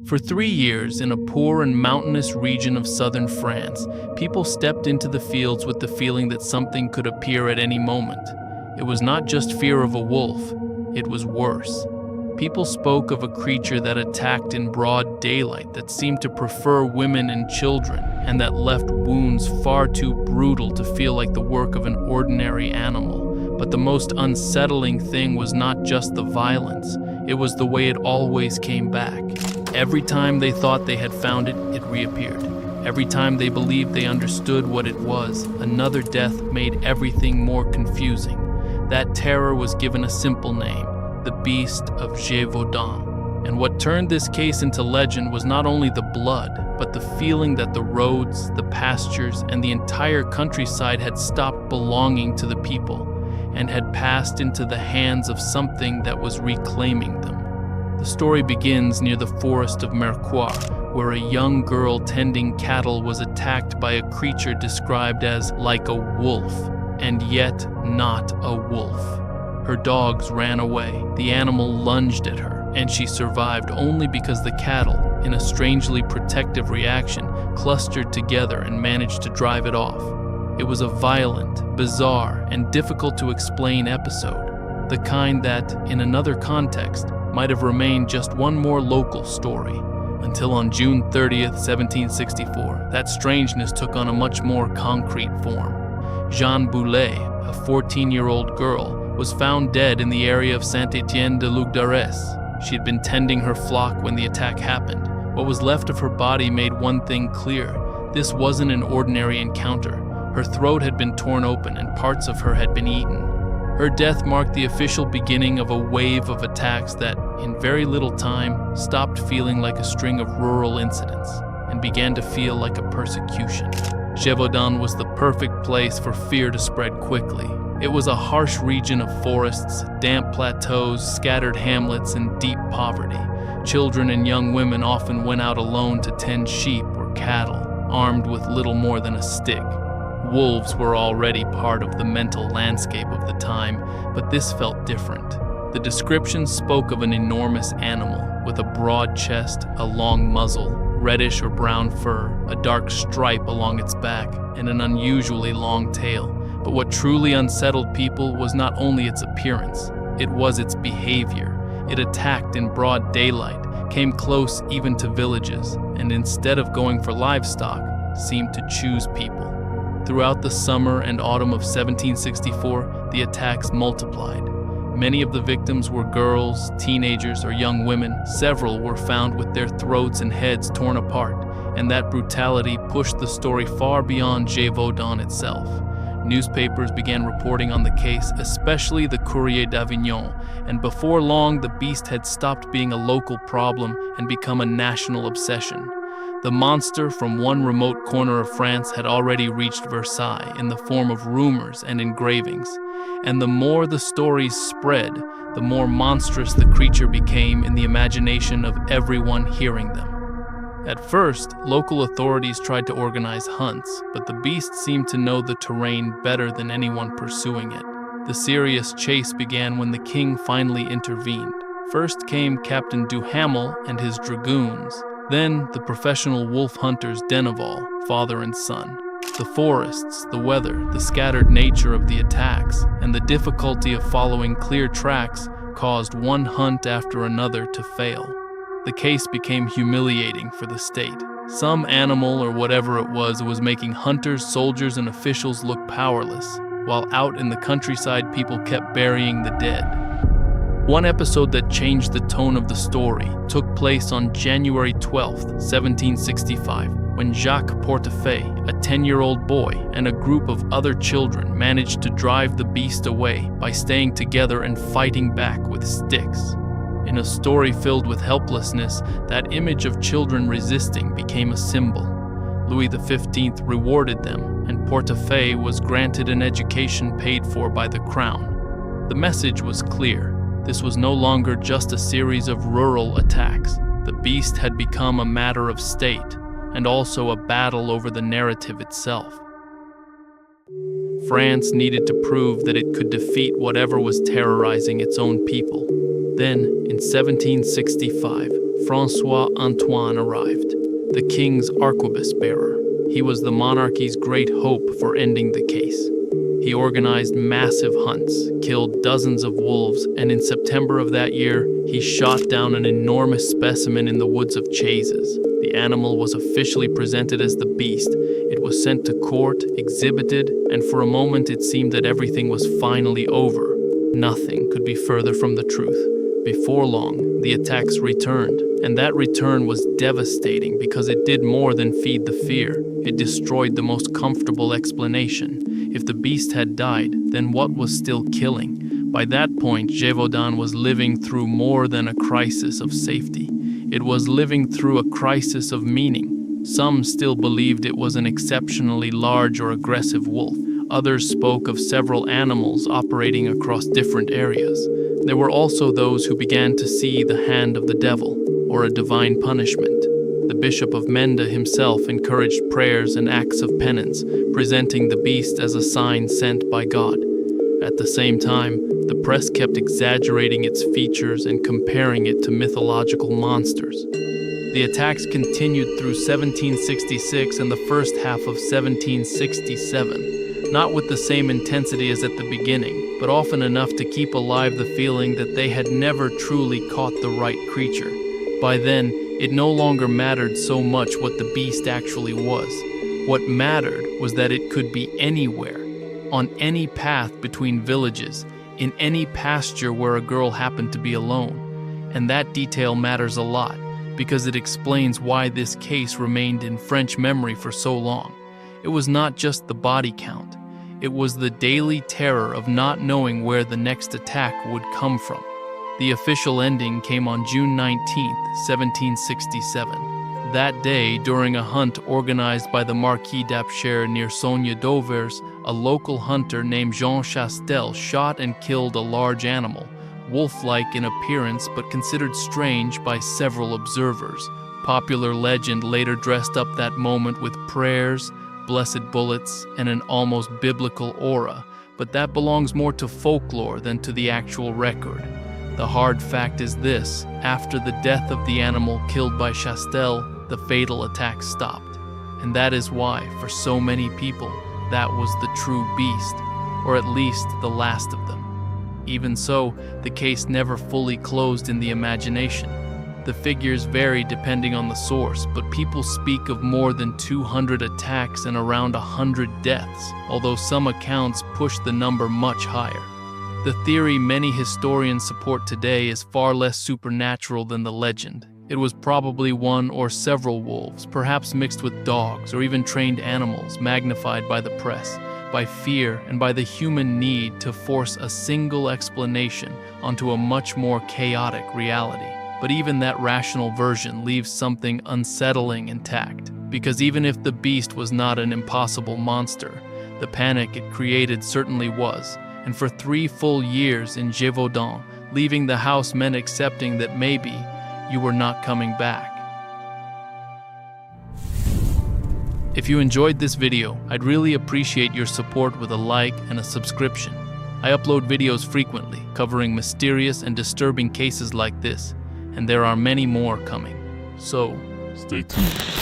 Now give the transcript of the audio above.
For 3 years, in a poor and mountainous region of southern France, people stepped into the fields with the feeling that something could appear at any moment. It was not just fear of a wolf, it was worse. People spoke of a creature that attacked in broad daylight, that seemed to prefer women and children, and that left wounds far too brutal to feel like the work of an ordinary animal. But the most unsettling thing was not just the violence, it was the way it always came back. Every time they thought they had found it, it reappeared. Every time they believed they understood what it was, another death made everything more confusing. That terror was given a simple name: the beast of Gévaudan. And what turned this case into legend was not only the blood, but the feeling that the roads, the pastures, and the entire countryside had stopped belonging to the people and had passed into the hands of something that was reclaiming them. The story begins near the forest of Mercois, where a young girl tending cattle was attacked by a creature described as like a wolf, and yet not a wolf. Her dogs ran away, the animal lunged at her, and she survived only because the cattle, in a strangely protective reaction, clustered together and managed to drive it off. It was a violent, bizarre, and difficult to explain episode, the kind that, in another context, might have remained just one more local story, until on June 30th, 1764, that strangeness took on a much more concrete form. Jeanne Boulet, a 14-year-old girl, was found dead in the area of Saint-Étienne-de-Lugdarès. She had been tending her flock when the attack happened. What was left of her body made one thing clear: this wasn't an ordinary encounter. Her throat had been torn open and parts of her had been eaten. Her death marked the official beginning of a wave of attacks that, in very little time, stopped feeling like a string of rural incidents and began to feel like a persecution. Gévaudan was the perfect place for fear to spread quickly. It was a harsh region of forests, damp plateaus, scattered hamlets, and deep poverty. Children and young women often went out alone to tend sheep or cattle, armed with little more than a stick. Wolves were already part of the mental landscape of the time, but this felt different. The description spoke of an enormous animal with a broad chest, a long muzzle, reddish or brown fur, a dark stripe along its back, and an unusually long tail. But what truly unsettled people was not only its appearance, it was its behavior. It attacked in broad daylight, came close even to villages, and instead of going for livestock, seemed to choose people. Throughout the summer and autumn of 1764, the attacks multiplied. Many of the victims were girls, teenagers, or young women. Several were found with their throats and heads torn apart, and that brutality pushed the story far beyond Gévaudan itself. Newspapers began reporting on the case, especially the Courrier d'Avignon, and before long the beast had stopped being a local problem and become a national obsession. The monster from one remote corner of France had already reached Versailles in the form of rumors and engravings, and the more the stories spread, the more monstrous the creature became in the imagination of everyone hearing them. At first, local authorities tried to organize hunts, but the beast seemed to know the terrain better than anyone pursuing it. The serious chase began when the king finally intervened. First came Captain Duhamel and his dragoons, then the professional wolf hunters Denneval, father and son. The forests, the weather, the scattered nature of the attacks, and the difficulty of following clear tracks caused one hunt after another to fail. The case became humiliating for the state. Some animal or whatever it was making hunters, soldiers, and officials look powerless, while out in the countryside people kept burying the dead. One episode that changed the tone of the story took place on January 12, 1765, when Jacques Portefeuille, a 10-year-old boy, and a group of other children managed to drive the beast away by staying together and fighting back with sticks. In a story filled with helplessness, that image of children resisting became a symbol. Louis XV rewarded them, and Portefeuille was granted an education paid for by the crown. The message was clear. This was no longer just a series of rural attacks. The beast had become a matter of state, and also a battle over the narrative itself. France needed to prove that it could defeat whatever was terrorizing its own people. Then, in 1765, François Antoine arrived, the king's arquebus bearer. He was the monarchy's great hope for ending the case. He organized massive hunts, killed dozens of wolves, and in September of that year, he shot down an enormous specimen in the woods of Chazes. The animal was officially presented as the beast. It was sent to court, exhibited, and for a moment it seemed that everything was finally over. Nothing could be further from the truth. Before long, the attacks returned, and that return was devastating because it did more than feed the fear. It destroyed the most comfortable explanation. If the beast had died, then what was still killing? By that point, Gévaudan was living through more than a crisis of safety. It was living through a crisis of meaning. Some still believed it was an exceptionally large or aggressive wolf. Others spoke of several animals operating across different areas. There were also those who began to see the hand of the devil, or a divine punishment. The Bishop of Mende himself encouraged prayers and acts of penance, presenting the beast as a sign sent by God. At the same time, the press kept exaggerating its features and comparing it to mythological monsters. The attacks continued through 1766 and the first half of 1767, not with the same intensity as at the beginning, but often enough to keep alive the feeling that they had never truly caught the right creature. By then, it no longer mattered so much what the beast actually was. What mattered was that it could be anywhere, on any path between villages, in any pasture where a girl happened to be alone. And that detail matters a lot, because it explains why this case remained in French memory for so long. It was not just the body count. It was the daily terror of not knowing where the next attack would come from. The official ending came on June 19, 1767. That day, during a hunt organized by the Marquis d'Apcher near Saône-Dauvers, a local hunter named Jean Chastel shot and killed a large animal, wolf-like in appearance but considered strange by several observers. Popular legend later dressed up that moment with prayers, blessed bullets, and an almost biblical aura, but that belongs more to folklore than to the actual record. The hard fact is this: after the death of the animal killed by Chastel, the fatal attack stopped. And that is why, for so many people, that was the true beast, or at least the last of them. Even so, the case never fully closed in the imagination. The figures vary depending on the source, but people speak of more than 200 attacks and around 100 deaths, although some accounts push the number much higher. The theory many historians support today is far less supernatural than the legend. It was probably one or several wolves, perhaps mixed with dogs or even trained animals, magnified by the press, by fear, and by the human need to force a single explanation onto a much more chaotic reality. But even that rational version leaves something unsettling intact, because even if the beast was not an impossible monster, the panic it created certainly was. And for 3 full years in Gévaudan, leaving the house meant accepting that maybe you were not coming back. If you enjoyed this video, I'd really appreciate your support with a like and a subscription. I upload videos frequently, covering mysterious and disturbing cases like this, and there are many more coming. So, stay tuned.